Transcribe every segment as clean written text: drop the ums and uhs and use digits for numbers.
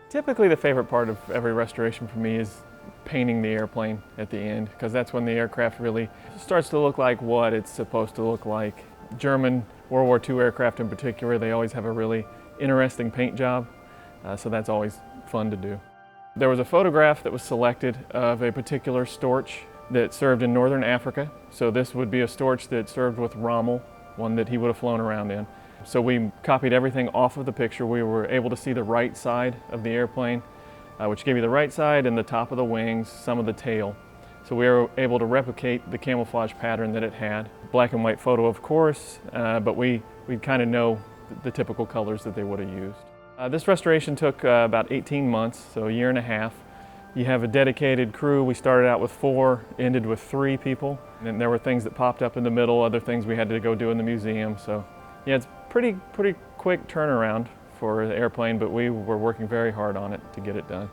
Typically the favorite part of every restoration for me is painting the airplane at the end, because that's when the aircraft really starts to look like what it's supposed to look like. German World War II aircraft in particular, they always have a really interesting paint job, so that's always fun to do. There was a photograph that was selected of a particular Storch that served in northern Africa. So this would be a Storch that served with Rommel, one that he would have flown around in. So we copied everything off of the picture. We were able to see the right side of the airplane, which gave you the right side and the top of the wings, some of the tail. So we were able to replicate the camouflage pattern that it had. Black and white photo, of course, but we kind of know the typical colors that they would have used. This restoration took about 18 months, so a year and a half. You have a dedicated crew. We started out with 4, ended with 3 people. And there were things that popped up in the middle, other things we had to go do in the museum. So yeah, it's pretty quick turnaround for the airplane, but we were working very hard on it to get it done.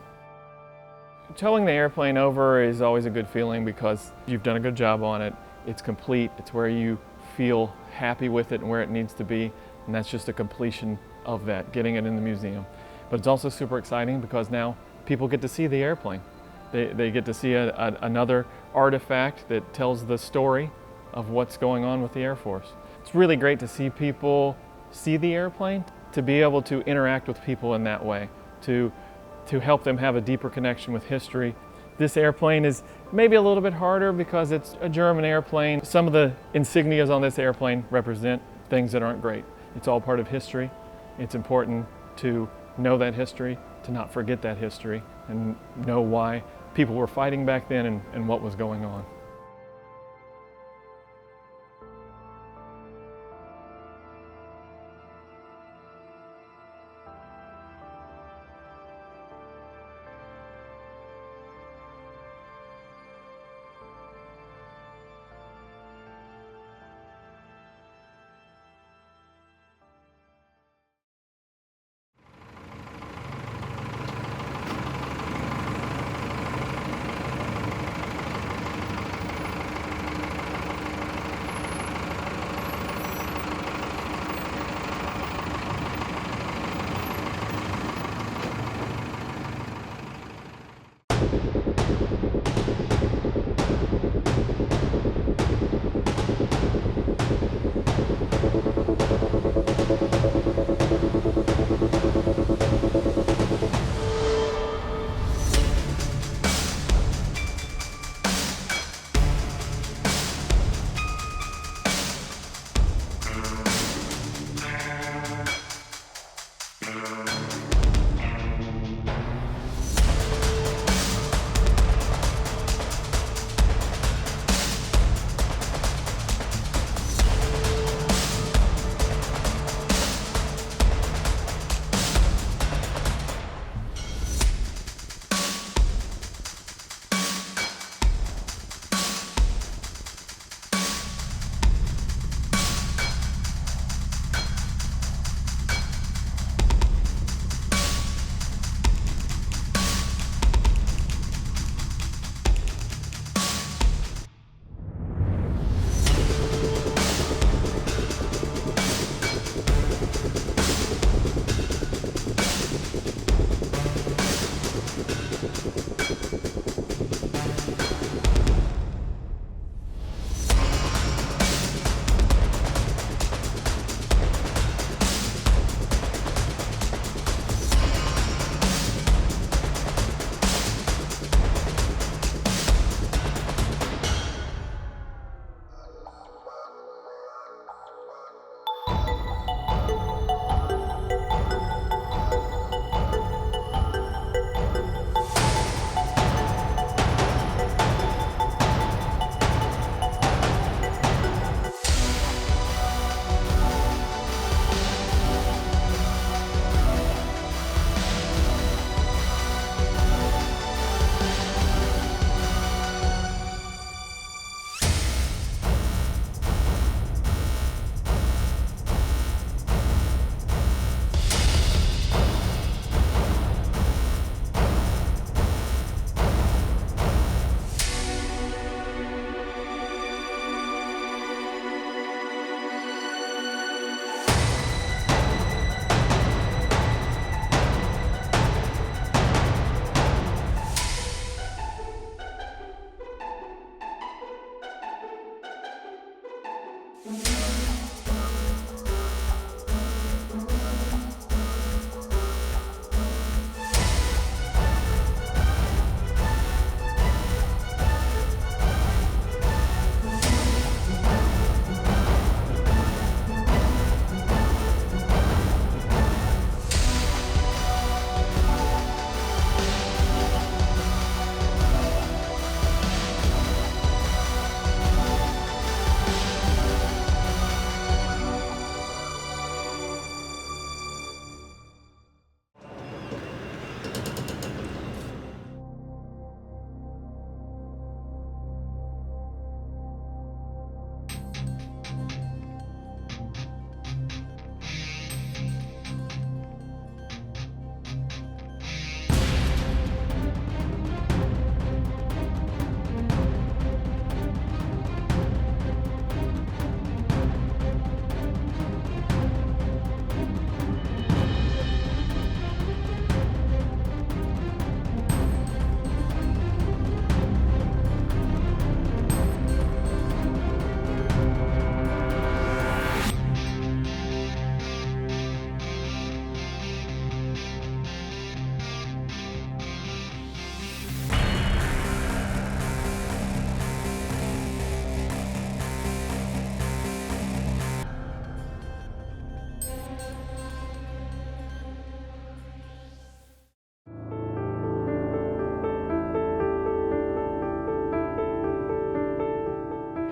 Towing the airplane over is always a good feeling because you've done a good job on it. It's complete. It's where you feel happy with it and where it needs to be. And that's just a completion of that, getting it in the museum. But it's also super exciting because now people get to see the airplane. They get to see another artifact that tells the story of what's going on with the Air Force. It's really great to see people see the airplane, to be able to interact with people in that way, to help them have a deeper connection with history. This airplane is maybe a little bit harder because it's a German airplane. Some of the insignias on this airplane represent things that aren't great. It's all part of history. It's important to know that history, to not forget that history, and know why people were fighting back then and what was going on.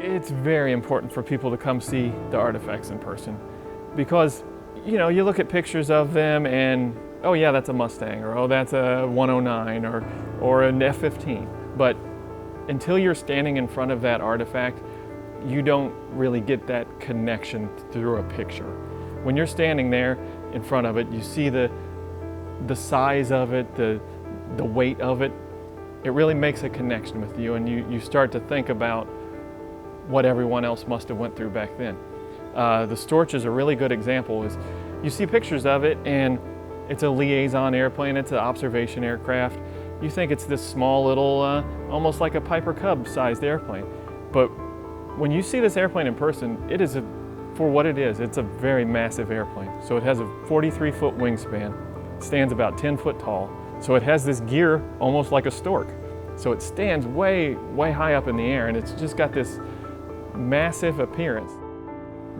It's very important for people to come see the artifacts in person because, you know, you look at pictures of them and, oh yeah, that's a Mustang, or oh, that's a 109, or an F-15. But until you're standing in front of that artifact, you don't really get that connection through a picture. When you're standing there in front of it, you see the size of it, the weight of it. It really makes a connection with you, and you start to think about what everyone else must have went through back then. The Storch is a really good example. Is you see pictures of it and it's a liaison airplane, it's an observation aircraft. You think it's this small little, almost like a Piper Cub sized airplane. But when you see this airplane in person, it is, for what it is, it's a very massive airplane. So it has a 43-foot wingspan, stands about 10 foot tall. So it has this gear almost like a stork. So it stands way, way high up in the air, and it's just got this massive appearance.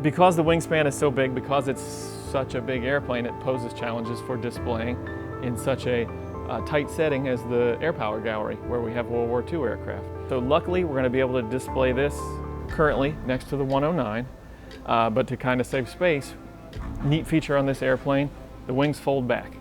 Because the wingspan is so big, because it's such a big airplane, it poses challenges for displaying in such a tight setting as the Air Power Gallery, where we have World War II aircraft. So luckily, we're going to be able to display this currently next to the 109, but to kind of save space, neat feature on this airplane, the wings fold back.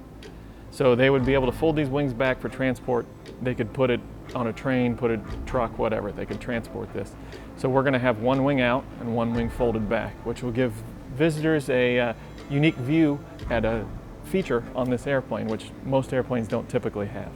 So they would be able to fold these wings back for transport. They could put it on a train, put a truck, whatever. They could transport this. So we're going to have one wing out and one wing folded back, which will give visitors a unique view at a feature on this airplane, which most airplanes don't typically have.